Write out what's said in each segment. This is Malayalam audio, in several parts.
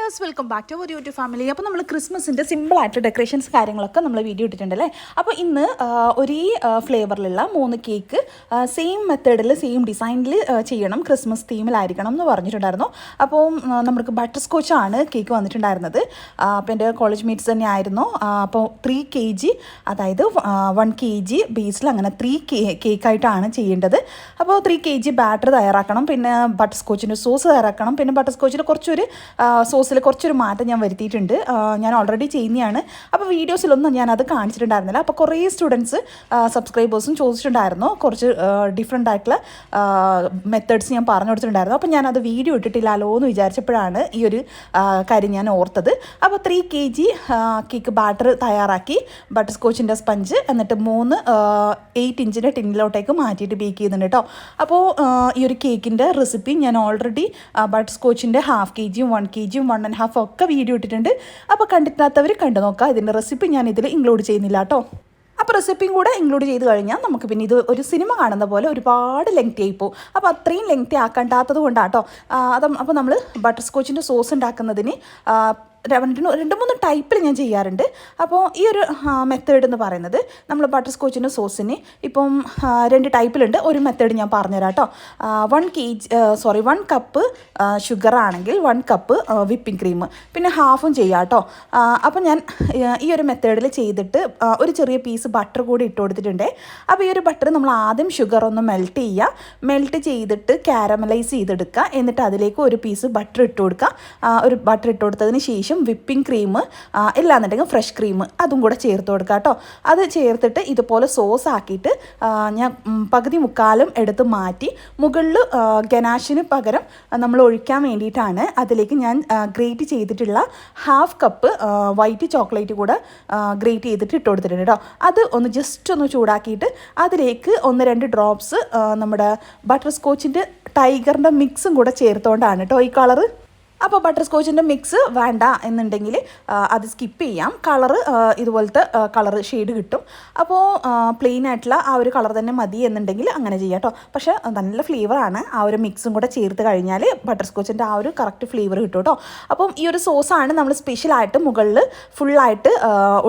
Viewers welcome back to our YouTube family. അപ്പോൾ നമ്മൾ ക്രിസ്മസിൻ്റെ സിമ്പിളായിട്ട് ഡെക്കറേഷൻസ് കാര്യങ്ങളൊക്കെ നമ്മൾ വീഡിയോ ഇട്ടിട്ടുണ്ടല്ലേ. അപ്പോൾ ഇന്ന് ഒരേ ഫ്ലേവറിലുള്ള 3 കേക്ക് സെയിം മെത്തേഡിൽ സെയിം ഡിസൈനിൽ ചെയ്യണം, ക്രിസ്മസ് തീമിലായിരിക്കണം എന്ന് പറഞ്ഞിട്ടുണ്ടായിരുന്നു. അപ്പോൾ നമുക്ക് ബട്ടർ സ്കോച്ചാണ് കേക്ക് വന്നിട്ടുണ്ടായിരുന്നത്. അപ്പോൾ എൻ്റെ കോളേജ് മീറ്റ്സ് തന്നെ ആയിരുന്നു. അപ്പോൾ 3 kg, അതായത് 1 kg ബേസിൽ അങ്ങനെ 3 കേക്കായിട്ടാണ് ചെയ്യേണ്ടത്. അപ്പോൾ 3 kg ബാറ്റർ തയ്യാറാക്കണം, പിന്നെ ബട്ടർ സ്കോച്ചിൻ്റെ സോസ് തയ്യാറാക്കണം. പിന്നെ ബട്ടർ സ്കോച്ചിൽ സോസിൽ കുറച്ചൊരു മാറ്റം ഞാൻ വരുത്തിയിട്ടുണ്ട്. ഞാൻ ഓൾറെഡി ചെയ്യുന്നതാണ്. അപ്പോൾ വീഡിയോസിലൊന്നും ഞാനത് കാണിച്ചിട്ടുണ്ടായിരുന്നില്ല. അപ്പോൾ കുറേ സ്റ്റുഡൻസ് സബ്സ്ക്രൈബേഴ്സും ചോദിച്ചിട്ടുണ്ടായിരുന്നു, കുറച്ച് ഡിഫറെൻ്റ് ആയിട്ടുള്ള മെത്തേഡ്സ് ഞാൻ പറഞ്ഞു കൊടുത്തിട്ടുണ്ടായിരുന്നു. അപ്പോൾ ഞാനത് വീഡിയോ ഇട്ടിട്ടില്ലല്ലോ എന്ന് വിചാരിച്ചപ്പോഴാണ് ഈ ഒരു കാര്യം ഞാൻ ഓർത്തത്. അപ്പോൾ 3 kg കേക്ക് ബാറ്റർ തയ്യാറാക്കി ബട്ടർ സ്കോച്ചിൻ്റെ സ്പഞ്ച്, എന്നിട്ട് 3 8 ഇഞ്ചിൻ്റെ ടിന്നിലോട്ടേക്ക് മാറ്റിയിട്ട് ബേക്ക് ചെയ്യുന്നുണ്ട് കേട്ടോ. അപ്പോൾ ഈ ഒരു കേക്കിൻ്റെ റെസിപ്പി ഞാൻ ഓൾറെഡി ബട്ടർ സ്കോച്ചിൻ്റെ 1/2 kg 1 kg 1.5 ഒക്കെ വീഡിയോ ഇട്ടിട്ടുണ്ട്. അപ്പോൾ കണ്ടിട്ടാത്തവർ കണ്ടു നോക്കാം. ഇതിൻ്റെ റെസിപ്പി ഞാൻ ഇതിൽ ഇൻക്ലൂഡ് ചെയ്യുന്നില്ല കേട്ടോ. അപ്പോൾ റെസിപ്പിയും കൂടെ ഇൻക്ലൂഡ് ചെയ്ത് കഴിഞ്ഞാൽ നമുക്ക് പിന്നെ ഇത് ഒരു സിനിമ കാണുന്ന പോലെ ഒരുപാട് ലെങ്തി ആയിപ്പോവും. അപ്പോൾ അത്രയും ലെങ്തി ആക്കേണ്ടാത്തത് കൊണ്ടാട്ടോ. അപ്പോൾ നമ്മൾ ബട്ടർ സ്കോച്ചിൻ്റെ സോസ് ഉണ്ടാക്കുന്നതിന് 2-3 ടൈപ്പിൽ ഞാൻ ചെയ്യാറുണ്ട്. അപ്പോൾ ഈ ഒരു മെത്തേഡ് എന്ന് പറയുന്നത് നമ്മൾ ബട്ടർ സ്കോച്ചിൻ്റെ സോസിന് ഇപ്പം 2 ടൈപ്പിലുണ്ട്. ഒരു മെത്തേഡ് ഞാൻ പറഞ്ഞുതരാം കേട്ടോ. 1 കപ്പ് ഷുഗർ ആണെങ്കിൽ 1 കപ്പ് വിപ്പിംഗ് ക്രീം, പിന്നെ ഹാഫും ചെയ്യാം കേട്ടോ. അപ്പോൾ ഞാൻ ഈ ഒരു മെത്തേഡിൽ ചെയ്തിട്ട് ഒരു ചെറിയ പീസ് ബട്ടർ കൂടി ഇട്ട് കൊടുത്തിട്ടുണ്ട്. അപ്പോൾ ഈ ഒരു ബട്ടർ നമ്മൾ ആദ്യം ഷുഗർ ഒന്ന് മെൽറ്റ് ചെയ്യുക, മെൽറ്റ് ചെയ്തിട്ട് കാരമലൈസ് ചെയ്തെടുക്കുക. എന്നിട്ട് അതിലേക്ക് ഒരു പീസ് ബട്ടർ ഇട്ട് കൊടുക്കുക. ഒരു ബട്ടർ ഇട്ട് കൊടുത്തതിന് ശേഷം വിപ്പിംഗ് ക്രീം ഇല്ലാന്നുണ്ടെങ്കിൽ ഫ്രഷ് ക്രീം അതും കൂടെ ചേർത്ത് കൊടുക്കുക കേട്ടോ. അത് ചേർത്തിട്ട് ഇതുപോലെ സോസ് ആക്കിയിട്ട് ഞാൻ പകുതി മുക്കാലും എടുത്ത് മാറ്റി മുകളിൽ ഗനാഷിന് പകരം നമ്മൾ ഒഴിക്കാൻ വേണ്ടിയിട്ടാണ് അതിലേക്ക് ഞാൻ ഗ്രേറ്റ് ചെയ്തിട്ടുള്ള 1/2 കപ്പ് വൈറ്റ് ചോക്ലേറ്റ് കൂടെ ഗ്രേറ്റ് ചെയ്തിട്ട് ഇട്ട് കൊടുത്തിട്ടുണ്ട് കേട്ടോ. അത് ജസ്റ്റ് ഒന്ന് ചൂടാക്കിയിട്ട് അതിലേക്ക് 1-2 ഡ്രോപ്സ് നമ്മുടെ ബട്ടർ സ്കോച്ചിൻ്റെ ടൈഗറിൻ്റെ മിക്സും കൂടെ ചേർത്തുകൊണ്ടാണ് കേട്ടോ ഈ കളറ്. അപ്പോൾ ബട്ടർ സ്കോച്ചിൻ്റെ മിക്സ് വേണ്ട എന്നുണ്ടെങ്കിൽ അത് സ്കിപ്പ് ചെയ്യാം. കളറ് ഇതുപോലത്തെ കളറ് ഷെയ്ഡ് കിട്ടും. അപ്പോൾ പ്ലെയിൻ ആയിട്ടുള്ള ആ ഒരു കളർ തന്നെ മതി എന്നുണ്ടെങ്കിൽ അങ്ങനെ ചെയ്യാം കേട്ടോ. പക്ഷേ നല്ല ഫ്ലേവറാണ്. ആ ഒരു മിക്സും കൂടെ ചേർത്ത് കഴിഞ്ഞാൽ ബട്ടർ സ്കോച്ചിൻ്റെ ആ ഒരു കറക്റ്റ് ഫ്ലേവർ കിട്ടും കേട്ടോ. അപ്പം ഈ ഒരു സോസാണ് നമ്മൾ സ്പെഷ്യലായിട്ട് മുകളിൽ ഫുള്ളായിട്ട്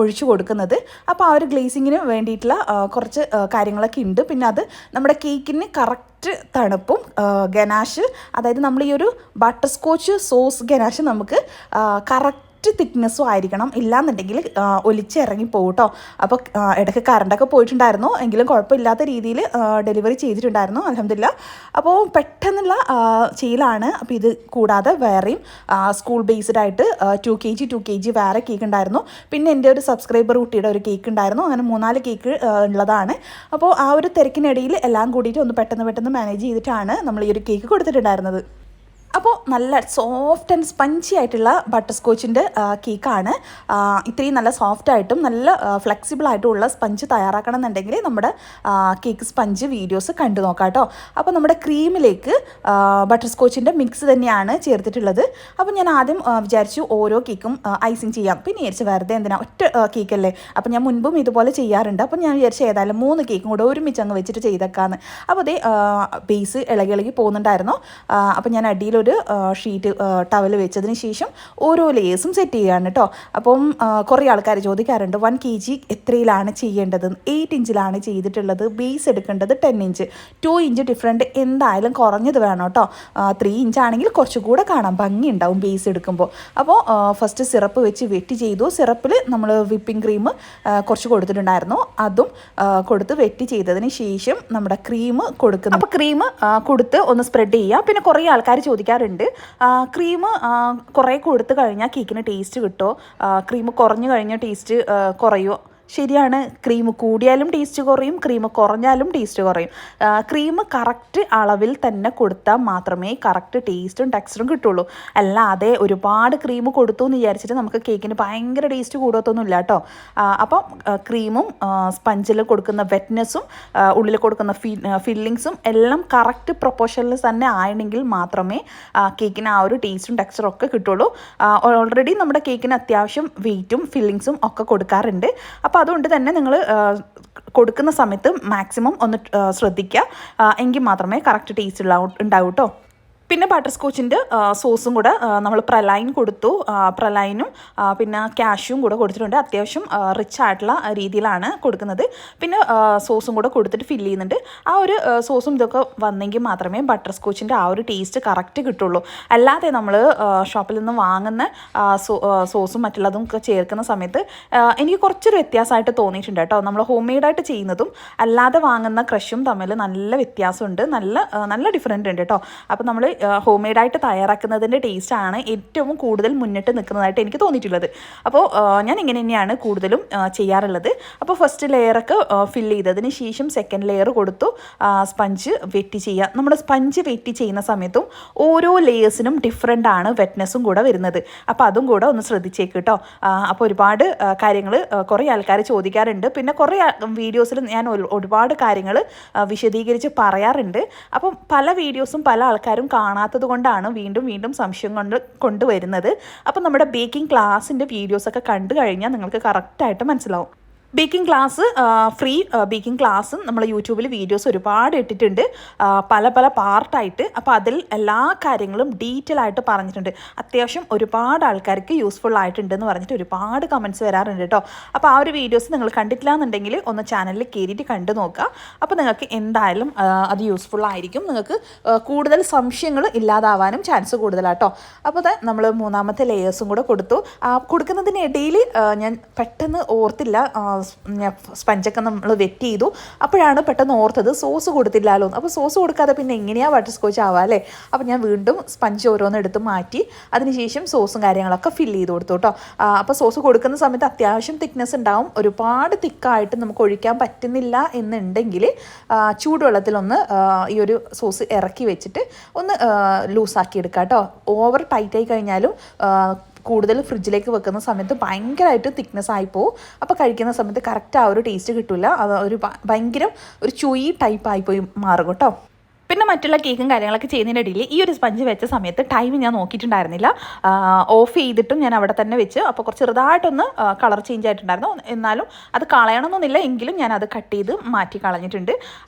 ഒഴിച്ചു കൊടുക്കുന്നത്. അപ്പോൾ ആ ഒരു ഗ്ലേസിങ്ങിന് വേണ്ടിയിട്ടുള്ള കുറച്ച് കാര്യങ്ങളൊക്കെ ഉണ്ട്. പിന്നെ അത് നമ്മുടെ കേക്കിന് കറക്റ്റ് തണുപ്പും ഗനാഷ്, അതായത് നമ്മൾ ഈ ഒരു ബട്ടർ സ്കോച്ച് സോസ് ഗനാഷ് നമുക്ക് കറക്റ്റ് തിക്നെസ്സും ആയിരിക്കണം. ഇല്ലാന്നുണ്ടെങ്കിൽ ഒലിച്ചിറങ്ങി പോകും കേട്ടോ. അപ്പോൾ ഇടയ്ക്ക് കറണ്ടൊക്കെ പോയിട്ടുണ്ടായിരുന്നു, എങ്കിലും കുഴപ്പമില്ലാത്ത രീതിയിൽ ഡെലിവറി ചെയ്തിട്ടുണ്ടായിരുന്നു, അൽഹംദുലില്ലാ. അപ്പോൾ പെട്ടെന്നുള്ള ചെയ്യലാണ്. അപ്പോൾ ഇത് കൂടാതെ വേറെയും സ്കൂൾ ബേസ്ഡ് ആയിട്ട് 2 kg വേറെ കേക്ക് ഉണ്ടായിരുന്നു. പിന്നെ എൻ്റെ ഒരു സബ്സ്ക്രൈബർ കുട്ടിയുടെ ഒരു കേക്ക് ഉണ്ടായിരുന്നു. അങ്ങനെ 3-4 കേക്ക് ഉള്ളതാണ്. അപ്പോൾ ആ ഒരു തിരക്കിനിടയിൽ എല്ലാം കൂടിയിട്ട് ഒന്ന് പെട്ടെന്ന് മാനേജ് ചെയ്തിട്ടാണ് നമ്മൾ ഈ ഒരു കേക്ക് കൊടുത്തിട്ടുണ്ടായിരുന്നത്. അപ്പോൾ നല്ല സോഫ്റ്റ് ആൻഡ് സ്പഞ്ചി ആയിട്ടുള്ള ബട്ടർ സ്കോച്ചിൻ്റെ കേക്കാണ്. ഇത്രയും നല്ല സോഫ്റ്റായിട്ടും നല്ല ഫ്ലെക്സിബിളായിട്ടുള്ള സ്പഞ്ച് തയ്യാറാക്കണം എന്നുണ്ടെങ്കിൽ നമ്മുടെ കേക്ക് സ്പഞ്ച് വീഡിയോസ് കണ്ടു നോക്കാം കേട്ടോ. അപ്പോൾ നമ്മുടെ ക്രീമിലേക്ക് ബട്ടർ സ്കോച്ചിൻ്റെ മിക്സ് തന്നെയാണ് ചേർത്തിട്ടുള്ളത്. അപ്പോൾ ഞാൻ ആദ്യം വിചാരിച്ചു ഓരോ കേക്കും ഐസിങ് ചെയ്യാം. പിന്നെ വിചാരിച്ചു വെറുതെ എന്തിനാ, ഒറ്റ കേക്കല്ലേ. അപ്പോൾ ഞാൻ മുൻപും ഇതുപോലെ ചെയ്യാറുണ്ട്. അപ്പോൾ ഞാൻ വിചാരിച്ചു ഏതായാലും 3 കേക്കും കൂടെ ഒരുമിച്ച് അങ്ങ് വെച്ചിട്ട് ചെയ്തേക്കാന്ന്. അപ്പോൾ അതേ ബേസ് ഇളകി പോകുന്നുണ്ടായിരുന്നു. അപ്പോൾ ഞാൻ അടിയിൽ ഒരു ഷീറ്റ് ടവൽ വെച്ചതിന് ശേഷം ഓരോ ലേയേഴ്സും സെറ്റ് ചെയ്യുകയാണ് കേട്ടോ. അപ്പം കുറേ ആൾക്കാർ ചോദിക്കാറുണ്ട് 1 kg എത്രയിലാണ് ചെയ്യേണ്ടത്. 8 ഇഞ്ചിലാണ് ചെയ്തിട്ടുള്ളത്. ബേസ് എടുക്കേണ്ടത് 10 ഇഞ്ച്. 2 ഇഞ്ച് ഡിഫറൻറ്റ് എന്തായാലും കുറഞ്ഞത് വേണം കേട്ടോ. 3 ഇഞ്ചാണെങ്കിൽ കുറച്ചുകൂടെ കാണാം, ഭംഗി ഉണ്ടാവും ബേസ് എടുക്കുമ്പോൾ. അപ്പോൾ ഫസ്റ്റ് സിറപ്പ് വെച്ച് വെറ്റ് ചെയ്തു. സിറപ്പിൽ നമ്മൾ വിപ്പിംഗ് ക്രീം കുറച്ച് കൊടുത്തിട്ടുണ്ടായിരുന്നു. അതും കൊടുത്ത് വെറ്റ് ചെയ്തതിന് ശേഷം നമ്മുടെ ക്രീം കൊടുക്കുന്നു. അപ്പോൾ ക്രീം കൊടുത്ത് ഒന്ന് സ്പ്രെഡ് ചെയ്യുക. പിന്നെ കുറേ ആൾക്കാർ ചോദിക്കാറുണ്ട് ക്രീം കുറേ കൊടുത്തു കഴിഞ്ഞാൽ കേക്കിന് ടേസ്റ്റ് കിട്ടുമോ, ക്രീം കുറഞ്ഞു കഴിഞ്ഞാൽ ടേസ്റ്റ് കുറയുമോ. ശരിയാണ്, ക്രീം കൂടിയാലും ടേസ്റ്റ് കുറയും, ക്രീം കുറഞ്ഞാലും ടേസ്റ്റ് കുറയും. ക്രീം കറക്റ്റ് അളവിൽ തന്നെ കൊടുത്താൽ മാത്രമേ കറക്റ്റ് ടേസ്റ്റും ടെക്സ്ചറും കിട്ടുള്ളൂ. അല്ലാതെ ഒരുപാട് ക്രീം കൊടുത്തു എന്ന് വിചാരിച്ചിട്ട് നമുക്ക് കേക്കിന് ഭയങ്കര ടേസ്റ്റ് കൂടത്തൊന്നുമില്ല കേട്ടോ. അപ്പം ക്രീമും സ്പഞ്ചിൽ കൊടുക്കുന്ന വെറ്റ്നെസ്സും ഉള്ളിൽ കൊടുക്കുന്ന ഫില്ലിങ്സും എല്ലാം കറക്റ്റ് പ്രൊപ്പോർഷനിൽ തന്നെ ആയെങ്കിൽ മാത്രമേ കേക്കിന് ആ ഒരു ടേസ്റ്റും ടെക്സ്ചറും ഒക്കെ കിട്ടുള്ളൂ. ഓൾറെഡി നമ്മുടെ കേക്കിന് അത്യാവശ്യം വെയിറ്റും ഫില്ലിങ്സും ഒക്കെ കൊടുക്കാറുണ്ട്. അപ്പോൾ അതുകൊണ്ട് തന്നെ നിങ്ങൾ കൊടുക്കുന്ന സമയത്ത് മാക്സിമം ഒന്ന് ശ്രദ്ധിക്കുക. എങ്കിൽ മാത്രമേ കറക്റ്റ് ടേസ്റ്റ് ഉണ്ടാവൂ കേട്ടോ. പിന്നെ ബട്ടർ സ്കോച്ചിൻ്റെ സോസും കൂടെ നമ്മൾ പ്രലൈൻ കൊടുത്തു. പ്രലൈനും പിന്നെ കാഷ്യൂം കൂടെ കൊടുത്തിട്ടുണ്ട്. അത്യാവശ്യം റിച്ച് ആയിട്ടുള്ള രീതിയിലാണ് കൊടുക്കുന്നത്. പിന്നെ സോസും കൂടെ കൊടുത്തിട്ട് ഫില്ല് ചെയ്യുന്നുണ്ട്. ആ ഒരു സോസും ഇതൊക്കെ വന്നെങ്കിൽ മാത്രമേ ബട്ടർ സ്കോച്ചിൻ്റെ ആ ഒരു ടേസ്റ്റ് കറക്റ്റ് കിട്ടുള്ളൂ. അല്ലാതെ നമ്മൾ ഷോപ്പിൽ നിന്ന് വാങ്ങുന്ന സോസും മറ്റുള്ളതും ഒക്കെ ചേർക്കുന്ന സമയത്ത് എനിക്ക് കുറച്ചൊരു വ്യത്യാസമായിട്ട് തോന്നിയിട്ടുണ്ട് കേട്ടോ. നമ്മൾ ഹോം മെയ്ഡായിട്ട് ചെയ്യുന്നതും അല്ലാതെ വാങ്ങുന്ന ക്രഷും തമ്മിൽ നല്ല വ്യത്യാസമുണ്ട്, നല്ല ഡിഫറൻറ്റ് ഉണ്ട് കേട്ടോ. അപ്പോൾ നമ്മൾ ഹോം മെയ്ഡായിട്ട് തയ്യാറാക്കുന്നതിൻ്റെ ടേസ്റ്റാണ് ഏറ്റവും കൂടുതൽ മുന്നിട്ട് നിൽക്കുന്നതായിട്ട് എനിക്ക് തോന്നിയിട്ടുള്ളത്. അപ്പോൾ ഞാൻ ഇങ്ങനെ തന്നെയാണ് കൂടുതലും ചെയ്യാറുള്ളത്. അപ്പോൾ ഫസ്റ്റ് ലെയറൊക്കെ ഫില്ല് ചെയ്തതിന് ശേഷം സെക്കൻഡ് ലെയർ കൊടുത്തു. സ്പഞ്ച് വെറ്റി ചെയ്യുക. നമ്മൾ സ്പഞ്ച് വെറ്റി ചെയ്യുന്ന സമയത്തും ഓരോ ലെയേഴ്സിനും ഡിഫറെൻ്റ് ആണ് വെറ്റ്നെസ്സും കൂടെ വരുന്നത്. അപ്പോൾ അതും കൂടെ ഒന്ന് ശ്രദ്ധിച്ചേക്ക് കേട്ടോ. അപ്പോൾ ഒരുപാട് കാര്യങ്ങൾ കുറേ ആൾക്കാർ ചോദിക്കാറുണ്ട്. പിന്നെ കുറേ വീഡിയോസിൽ ഞാൻ ഒരുപാട് കാര്യങ്ങൾ വിശദീകരിച്ച് പറയാറുണ്ട്. അപ്പം പല വീഡിയോസും പല ആൾക്കാരും കാണാത്തത് കൊണ്ടാണ് വീണ്ടും വീണ്ടും സംശയം കൊണ്ടുവരുന്നത്. അപ്പം നമ്മുടെ ബേക്കിംഗ് ക്ലാസ്സിൻ്റെ വീഡിയോസൊക്കെ കണ്ടു കഴിഞ്ഞാൽ നിങ്ങൾക്ക് കറക്റ്റായിട്ട് മനസ്സിലാവും. ബേക്കിംഗ് ക്ലാസ് ഫ്രീ ബേക്കിംഗ് ക്ലാസ്സും നമ്മൾ യൂട്യൂബിൽ വീഡിയോസ് ഒരുപാട് ഇട്ടിട്ടുണ്ട്, പല പാർട്ടായിട്ട്. അപ്പോൾ അതിൽ എല്ലാ കാര്യങ്ങളും ഡീറ്റെയിൽ ആയിട്ട് പറഞ്ഞിട്ടുണ്ട്. അത്യാവശ്യം ഒരുപാട് ആൾക്കാർക്ക് യൂസ്ഫുൾ ആയിട്ടുണ്ടെന്ന് പറഞ്ഞിട്ട് ഒരുപാട് കമൻറ്റ്സ് വരാറുണ്ട് കേട്ടോ. അപ്പോൾ ആ ഒരു വീഡിയോസ് നിങ്ങൾ കണ്ടിട്ടില്ല എന്നുണ്ടെങ്കിൽ ഒന്ന് ചാനലിൽ കയറിയിട്ട് കണ്ടു നോക്കുക. അപ്പോൾ നിങ്ങൾക്ക് എന്തായാലും അത് യൂസ്ഫുൾ ആയിരിക്കും. നിങ്ങൾക്ക് കൂടുതൽ സംശയങ്ങൾ ഇല്ലാതാവാനും ചാൻസ് കൂടുതലാട്ടോ. അപ്പോൾ നമ്മൾ മൂന്നാമത്തെ ലെയേഴ്സും കൂടെ കൊടുത്തു. കൊടുക്കുന്നതിനിടയിൽ ഞാൻ പെട്ടെന്ന് ഓർത്തില്ല, സ്പഞ്ചൊക്കെ നമ്മൾ വെറ്റ് ചെയ്തു. അപ്പോഴാണ് പെട്ടെന്ന് ഓർത്തത് സോസ് കൊടുത്തില്ലല്ലോ. അപ്പോൾ സോസ് കൊടുക്കാതെ പിന്നെ എങ്ങനെയാണ് ബട്ടർ സ്കോച്ച് ആവുക അല്ലേ? അപ്പോൾ ഞാൻ വീണ്ടും സ്പഞ്ച് ഓരോന്നെടുത്ത് മാറ്റി അതിനുശേഷം സോസും കാര്യങ്ങളൊക്കെ ഫില്ല് ചെയ്ത് കൊടുത്തു കേട്ടോ. അപ്പോൾ സോസ് കൊടുക്കുന്ന സമയത്ത് അത്യാവശ്യം തിക്നെസ് ഉണ്ടാവും. ഒരുപാട് തിക്കായിട്ട് നമുക്ക് ഒഴിക്കാൻ പറ്റുന്നില്ല എന്നുണ്ടെങ്കിൽ ചൂടുവെള്ളത്തിലൊന്ന് ഈ ഒരു സോസ് ഇറക്കി വെച്ചിട്ട് ഒന്ന് ലൂസാക്കി എടുക്കാം കേട്ടോ. ഓവർ ടൈറ്റായി കഴിഞ്ഞാലും കൂടുതൽ ഫ്രിഡ്ജിലേക്ക് വെക്കുന്ന സമയത്ത് ഭയങ്കരമായിട്ട് തിക്നെസ് ആയിപ്പോവും. അപ്പോൾ കഴിക്കുന്ന സമയത്ത് കറക്റ്റ് ആ ഒരു ടേസ്റ്റ് കിട്ടില്ല. അത് ഭയങ്കര ഒരു ചുയി ടൈപ്പ് ആയിപ്പോയി മാറും കേട്ടോ. പിന്നെ മറ്റുള്ള കേക്കും കാര്യങ്ങളൊക്കെ ചെയ്യുന്നതിനിടയിൽ ഈ ഒരു സ്പഞ്ച് വെച്ച സമയത്ത് ടൈം ഞാൻ നോക്കിയിട്ടുണ്ടായിരുന്നില്ല. ഓഫ് ചെയ്തിട്ടും ഞാൻ അവിടെ തന്നെ വെച്ച്. അപ്പോൾ കുറച്ച് ചെറുതായിട്ടൊന്ന് കളർ ചേഞ്ച് ആയിട്ടുണ്ടായിരുന്നു. എന്നാലും അത് കളയണമെന്നൊന്നുമില്ല, എങ്കിലും ഞാൻ അത് കട്ട് ചെയ്ത് മാറ്റി കളഞ്ഞിട്ടുണ്ട്.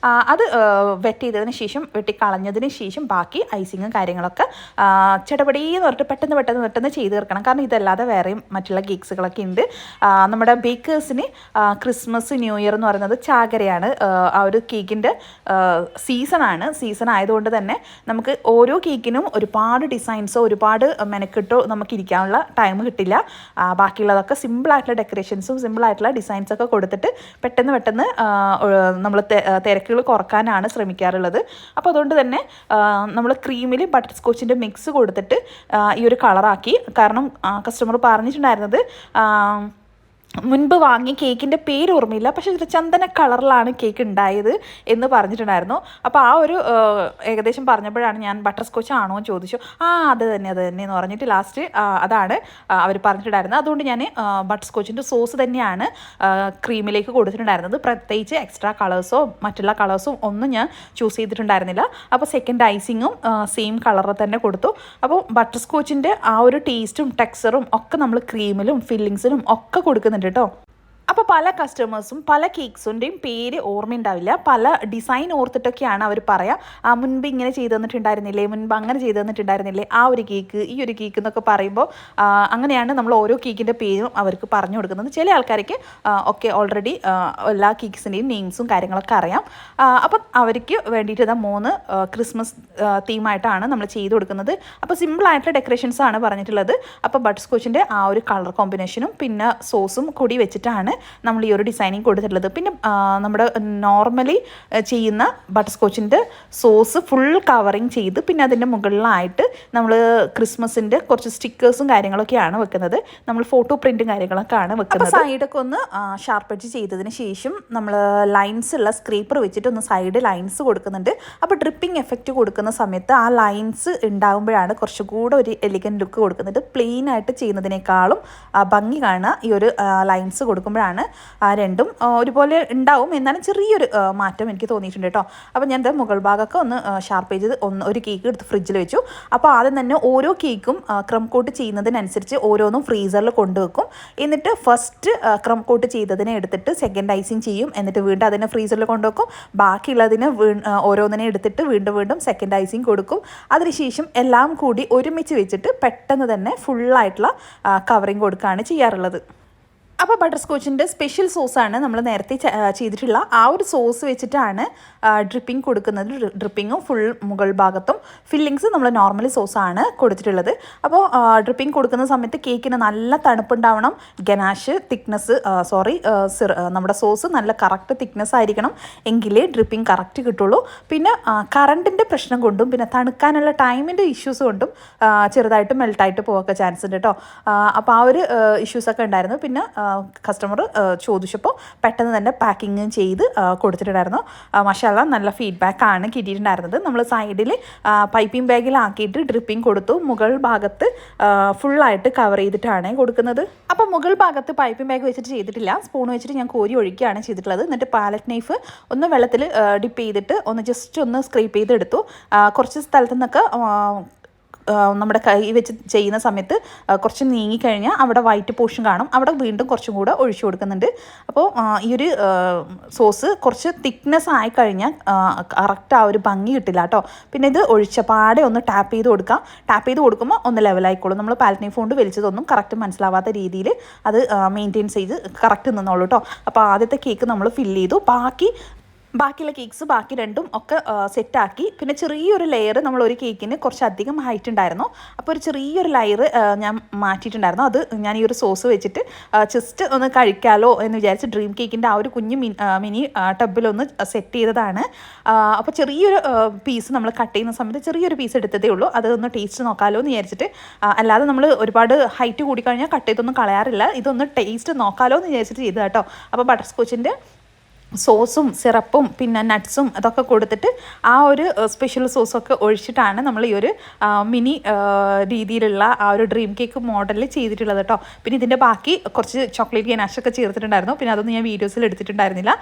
അത് വെറ്റ് ചെയ്തതിന് ശേഷം വെട്ടിക്കളഞ്ഞതിന് ശേഷം ബാക്കി ഐസിങ്ങും കാര്യങ്ങളൊക്കെ ചടപടിയെന്ന് പറഞ്ഞിട്ട് പെട്ടെന്ന് ചെയ്ത് തീർക്കണം. കാരണം ഇതല്ലാതെ വേറെയും മറ്റുള്ള കേക്ക്സുകളൊക്കെ ഉണ്ട്. നമ്മുടെ ബേക്കേഴ്സിന് ക്രിസ്മസ് ന്യൂ ഇയർ എന്ന് പറയുന്നത് ചാകരയാണ്. ആ ഒരു കേക്കിൻ്റെ സീസൺ ആയതുകൊണ്ട് തന്നെ നമുക്ക് ഓരോ കേക്കിനും ഒരുപാട് ഡിസൈൻസോ ഒരുപാട് മെനക്കെട്ടോ നമുക്ക് ഇരിക്കാനുള്ള ടൈം കിട്ടില്ല. ബാക്കിയുള്ളതൊക്കെ സിമ്പിളായിട്ടുള്ള ഡെക്കറേഷൻസും സിമ്പിളായിട്ടുള്ള ഡിസൈൻസൊക്കെ കൊടുത്തിട്ട് പെട്ടെന്ന് നമ്മൾ തിരക്കുകൾ കുറക്കാനാണ് ശ്രമിക്കാറുള്ളത്. അപ്പോൾ അതുകൊണ്ട് തന്നെ നമ്മൾ ക്രീമിൽ ബട്ടർ സ്കോച്ചിൻ്റെ മിക്സ് കൊടുത്തിട്ട് ഈ ഒരു കളറാക്കി. കാരണം കസ്റ്റമർ പറഞ്ഞിട്ടുണ്ടായിരുന്നത് മുൻപ് വാങ്ങിയ കേക്കിൻ്റെ പേര് ഓർമ്മയില്ല, പക്ഷേ ഇത് ചന്ദന കളറിലാണ് കേക്ക് ഉണ്ടായത് എന്ന് പറഞ്ഞിട്ടുണ്ടായിരുന്നു. അപ്പോൾ ആ ഒരു ഏകദേശം പറഞ്ഞപ്പോഴാണ് ഞാൻ ബട്ടർ സ്കോച്ച് ആണോ എന്ന് ചോദിച്ചു. അത് തന്നെ എന്ന് പറഞ്ഞിട്ട് ലാസ്റ്റ് അതാണ് അവർ പറഞ്ഞിട്ടുണ്ടായിരുന്നത്. അതുകൊണ്ട് ഞാൻ ബട്ടർ സ്കോച്ചിൻ്റെ സോസ് തന്നെയാണ് ക്രീമിലേക്ക് കൊടുത്തിട്ടുണ്ടായിരുന്നത്. പ്രത്യേകിച്ച് എക്സ്ട്രാ കളേഴ്സോ മറ്റുള്ള കളേഴ്സും ഒന്നും ഞാൻ ചൂസ് ചെയ്തിട്ടുണ്ടായിരുന്നില്ല. അപ്പോൾ സെക്കൻഡ് ഐസിങ്ങും സെയിം കളറിൽ തന്നെ കൊടുത്തു. അപ്പോൾ ബട്ടർ സ്കോച്ചിൻ്റെ ആ ഒരു ടേസ്റ്റും ടെക്സ്ചറും ഒക്കെ നമ്മൾ ക്രീമിലും ഫില്ലിങ്സിലും ഒക്കെ കൊടുക്കുന്നുണ്ട് കേട്ടോ. അപ്പോൾ പല കസ്റ്റമേഴ്സും പല കേക്ക്സിൻ്റെയും പേര് ഓർമ്മയുണ്ടാവില്ല, പല ഡിസൈൻ ഓർത്തിട്ടൊക്കെയാണ് അവർ പറയുക. മുൻപ് ഇങ്ങനെ ചെയ്തു തന്നിട്ടുണ്ടായിരുന്നില്ലേ, മുൻപ് അങ്ങനെ ചെയ്തു തന്നിട്ടുണ്ടായിരുന്നില്ലേ, ആ ഒരു കേക്ക് ഈ ഒരു കേക്ക് എന്നൊക്കെ പറയുമ്പോൾ അങ്ങനെയാണ് നമ്മൾ ഓരോ കേക്കിൻ്റെ പേരും അവർക്ക് പറഞ്ഞു കൊടുക്കുന്നത്. ചില ആൾക്കാർക്ക് ഒക്കെ ഓൾറെഡി എല്ലാ കേക്ക്സിൻ്റെയും നെയിംസും കാര്യങ്ങളൊക്കെ അറിയാം. അപ്പം അവർക്ക് വേണ്ടിയിട്ട് 3 ക്രിസ്മസ് തീമായിട്ടാണ് നമ്മൾ ചെയ്തു കൊടുക്കുന്നത്. അപ്പോൾ സിമ്പിളായിട്ടുള്ള ഡെക്കറേഷൻസാണ് പറഞ്ഞിട്ടുള്ളത്. അപ്പോൾ ബട്ടർ സ്കോച്ചിൻ്റെ ആ ഒരു കളർ കോമ്പിനേഷനും പിന്നെ സോസും കൂടി വെച്ചിട്ടാണ് നമ്മൾ ഈ ഒരു ഡിസൈനിങ് കൊടുത്തിട്ടുള്ളത്. പിന്നെ നമ്മുടെ നോർമലി ചെയ്യുന്ന ബട്ടർ സ്കോച്ചിൻ്റെ സോസ് ഫുൾ കവറിങ് ചെയ്ത് പിന്നെ അതിൻ്റെ മുകളിലായിട്ട് നമ്മൾ ക്രിസ്മസിൻ്റെ കുറച്ച് സ്റ്റിക്കേഴ്സും കാര്യങ്ങളൊക്കെയാണ് വെക്കുന്നത്. നമ്മൾ ഫോട്ടോ പ്രിൻറ്റും കാര്യങ്ങളൊക്കെയാണ് വെക്കുന്നത്. സൈഡൊക്കെ ഒന്ന് ഷാർപ്പ് എഡ്ജ് ചെയ്തതിന് ശേഷം നമ്മൾ ലൈൻസ് ഉള്ള സ്ക്രീപ്പർ വെച്ചിട്ട് ഒന്ന് സൈഡ് ലൈൻസ് കൊടുക്കുന്നുണ്ട്. അപ്പോൾ ഡ്രിപ്പിംഗ് എഫക്റ്റ് കൊടുക്കുന്ന സമയത്ത് ആ ലൈൻസ് ഉണ്ടാകുമ്പോഴാണ് കുറച്ചുകൂടെ ഒരു എലിഗൻറ്റ് ലുക്ക് കൊടുക്കുന്നത്. പ്ലെയിൻ ആയിട്ട് ചെയ്യുന്നതിനേക്കാളും ഭംഗി കാണുക ഈ ഒരു ലൈൻസ് കൊടുക്കുമ്പോഴാണ് ചെയ്യുമ്പോഴാണ് രണ്ടും ഒരുപോലെ ഉണ്ടാവും, എന്നാലും ചെറിയൊരു മാറ്റം എനിക്ക് തോന്നിയിട്ടുണ്ട് കേട്ടോ. അപ്പോൾ ഞാൻ മുകൾ ഭാഗമൊക്കെ ഒന്ന് ഷാർപ്പ് ചെയ്ത് ഒരു കേക്ക് എടുത്ത് ഫ്രിഡ്ജിൽ വെച്ചു. അപ്പോൾ ആദ്യം തന്നെ ഓരോ കേക്കും ക്രം കോട്ട് ചെയ്യുന്നതിനനുസരിച്ച് ഓരോന്നും ഫ്രീസറിൽ കൊണ്ടുവെക്കും. എന്നിട്ട് ഫസ്റ്റ് ക്രം കോട്ട് ചെയ്തതിനെ എടുത്തിട്ട് സെക്കൻഡ് ഐസിങ് ചെയ്യും. എന്നിട്ട് വീണ്ടും അതിനെ ഫ്രീസറിൽ കൊണ്ടുവെക്കും. ബാക്കിയുള്ളതിനെ ഓരോന്നിനെ എടുത്തിട്ട് വീണ്ടും സെക്കൻഡ് ഐസിങ് കൊടുക്കും. അതിനുശേഷം എല്ലാം കൂടി ഒരുമിച്ച് വെച്ചിട്ട് പെട്ടെന്ന് തന്നെ ഫുള്ളായിട്ടുള്ള കവറിങ് കൊടുക്കുകയാണ് ചെയ്യാറുള്ളത്. അപ്പോൾ ബട്ടർ സ്കോച്ചിൻ്റെ സ്പെഷ്യൽ സോസാണ് നമ്മൾ നേരത്തെ ചെയ്തിട്ടുള്ള ആ ഒരു സോസ് വെച്ചിട്ടാണ് ഡ്രിപ്പിംഗ് കൊടുക്കുന്നത്. ഡ്രിപ്പിങ്ങും ഫുൾ മുകൾ ഭാഗത്തും ഫില്ലിങ്സ് നമ്മൾ നോർമലി സോസാണ് കൊടുത്തിട്ടുള്ളത്. അപ്പോൾ ഡ്രിപ്പിംഗ് കൊടുക്കുന്ന സമയത്ത് കേക്കിന് നല്ല തണുപ്പുണ്ടാവണം. ഗനാഷ് തിക്നെസ് നമ്മുടെ സോസ് നല്ല കറക്റ്റ് തിക്നെസ് ആയിരിക്കണം, എങ്കിലേ ഡ്രിപ്പിംഗ് കറക്റ്റ് കിട്ടുള്ളൂ. പിന്നെ കറണ്ടിൻ്റെ പ്രശ്നം കൊണ്ടും പിന്നെ തണുക്കാനുള്ള ടൈമിൻ്റെ ഇഷ്യൂസ് കൊണ്ടും ചെറുതായിട്ട് മെൽട്ടായിട്ട് പോകാൻ ചാൻസ് ഉണ്ട് കേട്ടോ. അപ്പോൾ ആ ഒരു ഇഷ്യൂസൊക്കെ ഉണ്ടായിരുന്നു. പിന്നെ കസ്റ്റമർ ചോദിച്ചപ്പോൾ പെട്ടെന്ന് തന്നെ പാക്കിങ് ചെയ്ത് കൊടുത്തിട്ടുണ്ടായിരുന്നു. മാഷാഅല്ലാഹ് നല്ല ഫീഡ്ബാക്കാണ് കിട്ടിയിട്ടുണ്ടായിരുന്നത്. നമ്മൾ സൈഡിൽ പൈപ്പിംഗ് ബാഗിലാക്കിയിട്ട് ഡ്രിപ്പിംഗ് കൊടുത്തു. മുകൾ ഭാഗത്ത് ഫുള്ളായിട്ട് കവർ ചെയ്തിട്ടാണ് കൊടുക്കുന്നത്. അപ്പോൾ മുകൾ ഭാഗത്ത് പൈപ്പിംഗ് ബാഗ് വെച്ചിട്ട് ചെയ്തിട്ടില്ല, സ്പൂൺ വെച്ചിട്ട് ഞാൻ കോരി ഒഴിക്കുകയാണ് ചെയ്തിട്ടുള്ളത്. എന്നിട്ട് പാലറ്റ് നൈഫ് ഒന്ന് വെള്ളത്തിൽ ഡിപ്പ് ചെയ്തിട്ട് ജസ്റ്റ് ഒന്ന് സ്ക്രേപ്പ് ചെയ്തെടുത്തു. കുറച്ച് സ്ഥലത്തു നിന്നൊക്കെ നമ്മുടെ കൈ വെച്ച് ചെയ്യുന്ന സമയത്ത് കുറച്ച് നീങ്ങിക്കഴിഞ്ഞാൽ അവിടെ വൈറ്റ് പോർഷൻ കാണും, അവിടെ വീണ്ടും കുറച്ചും കൂടെ ഒഴിച്ചു കൊടുക്കുന്നുണ്ട്. അപ്പോൾ ഈ ഒരു സോസ് കുറച്ച് തിക്നെസ് ആയിക്കഴിഞ്ഞാൽ കറക്റ്റ് ആ ഒരു ഭംഗി കിട്ടില്ല കേട്ടോ. പിന്നെ ഇത് ഒഴിച്ച പാടെ ഒന്ന് ടാപ്പ് ചെയ്ത് കൊടുക്കാം. ടാപ്പ് ചെയ്ത് കൊടുക്കുമ്പോൾ ഒന്ന് ലെവലായിക്കോളും. നമ്മൾ പാലറ്റ് നൈഫ് കൊണ്ട് വലിച്ചതൊന്നും കറക്റ്റ് മനസ്സിലാവാത്ത രീതിയിൽ അത് മെയിൻറ്റെയിൻ ചെയ്ത് കറക്റ്റ് നിന്നോളൂ കേട്ടോ. അപ്പോൾ ആദ്യത്തെ കേക്ക് നമ്മൾ ഫില്ല് ചെയ്തു. ബാക്കിയുള്ള കേക്ക്സ് ബാക്കി രണ്ടും ഒക്കെ സെറ്റാക്കി. പിന്നെ ചെറിയൊരു ലെയർ നമ്മൾ ഒരു കേക്കിന് കുറച്ചധികം ഹൈറ്റ് ഉണ്ടായിരുന്നു, അപ്പോൾ ഒരു ചെറിയൊരു ലെയർ ഞാൻ മാറ്റിയിട്ടുണ്ടായിരുന്നു. അത് ഞാൻ ഈ ഒരു സോസ് വെച്ചിട്ട് ജസ്റ്റ് ഒന്ന് കഴിക്കാമല്ലോ എന്ന് വിചാരിച്ച് ഡ്രീം കേക്കിൻ്റെ ആ ഒരു കുഞ്ഞ് മിനി ടബിലൊന്ന് സെറ്റ് ചെയ്തതാണ്. അപ്പോൾ ചെറിയൊരു പീസ് നമ്മൾ കട്ട് ചെയ്യുന്ന സമയത്ത് ചെറിയൊരു പീസ് എടുത്തതേ ഉള്ളൂ. അതൊന്ന് ടേസ്റ്റ് നോക്കാമല്ലോ എന്ന് വിചാരിച്ചിട്ട്, അല്ലാതെ നമ്മൾ ഒരുപാട് ഹൈറ്റ് കൂടിക്കഴിഞ്ഞാൽ കട്ട് ചെയ്തൊന്നും കളയാറില്ല. ഇതൊന്ന് ടേസ്റ്റ് നോക്കാമല്ലോ എന്ന് വിചാരിച്ചിട്ട് ചെയ്തത് കേട്ടോ. അപ്പോൾ ബട്ടർ സ്കോച്ചിൻ്റെ സോസും സിറപ്പും പിന്നെ നട്ട്സും അതൊക്കെ കൊടുത്തിട്ട് ആ ഒരു സ്പെഷ്യൽ സോസൊക്കെ ഒഴിച്ചിട്ടാണ് നമ്മൾ ഈ ഒരു മിനി രീതിയിലുള്ള ആ ഒരു ഡ്രീം കേക്ക് മോഡലിൽ ചെയ്തിട്ടുള്ളത് കേട്ടോ. പിന്നെ ഇതിൻ്റെ ബാക്കി കുറച്ച് ചോക്ലേറ്റ് ഗനാഷൊക്കെ ചേർത്തിട്ടുണ്ടായിരുന്നു. പിന്നെ അതൊന്നും ഞാൻ വീഡിയോസിൽ എടുത്തിട്ടുണ്ടായിരുന്നില്ല.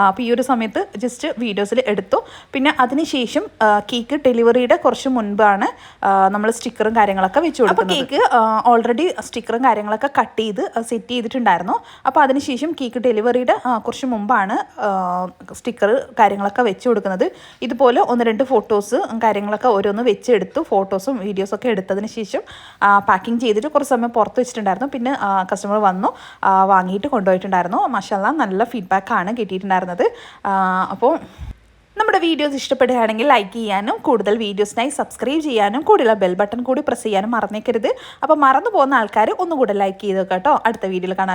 അപ്പോൾ ഈ ഒരു സമയത്ത് ജസ്റ്റ് വീഡിയോസിൽ എടുത്തു. പിന്നെ അതിനുശേഷം കേക്ക് ഡെലിവറിയുടെ കുറച്ച് മുൻപാണ് നമ്മൾ സ്റ്റിക്കറും കാര്യങ്ങളൊക്കെ വെച്ച് കൊടുക്കുന്നത്. അപ്പോൾ കേക്ക് ഓൾറെഡി സ്റ്റിക്കറും കാര്യങ്ങളൊക്കെ കട്ട് ചെയ്ത് സെറ്റ് ചെയ്തിട്ടുണ്ടായിരുന്നു. അപ്പോൾ അതിനുശേഷം കേക്ക് ഡെലിവറിയുടെ കുറച്ച് മുമ്പാണ് സ്റ്റിക്കർ കാര്യങ്ങളൊക്കെ വെച്ച് കൊടുക്കുന്നത്. ഇതുപോലെ 1-2 ഫോട്ടോസ് കാര്യങ്ങളൊക്കെ ഓരോന്ന് വെച്ചെടുത്തു. ഫോട്ടോസും വീഡിയോസൊക്കെ എടുത്തതിന് ശേഷം പാക്കിങ് ചെയ്തിട്ട് കുറച്ച് സമയം പുറത്ത് വെച്ചിട്ടുണ്ടായിരുന്നു. പിന്നെ കസ്റ്റമർ വന്നു വാങ്ങിയിട്ട് കൊണ്ടുപോയിട്ടുണ്ടായിരുന്നു. മാഷാഅല്ലാഹ് നല്ല ഫീഡ്ബാക്കാണ് കിട്ടിയിട്ടുണ്ടായിരുന്നത്. അപ്പോൾ നമ്മുടെ വീഡിയോസ് ഇഷ്ടപ്പെടുകയാണെങ്കിൽ ലൈക്ക് ചെയ്യാനും കൂടുതൽ വീഡിയോസിനായി സബ്സ്ക്രൈബ് ചെയ്യാനും കൂടെയുള്ള ബെൽ ബട്ടൺ കൂടി പ്രസ് ചെയ്യാനും മറന്നേക്കരുത്. അപ്പോൾ മറന്നു പോകുന്ന ആൾക്കാർ ഒന്നുകൂടെ ലൈക്ക് ചെയ്ത് കേട്ടോ. അടുത്ത വീഡിയോയിൽ കാണാം.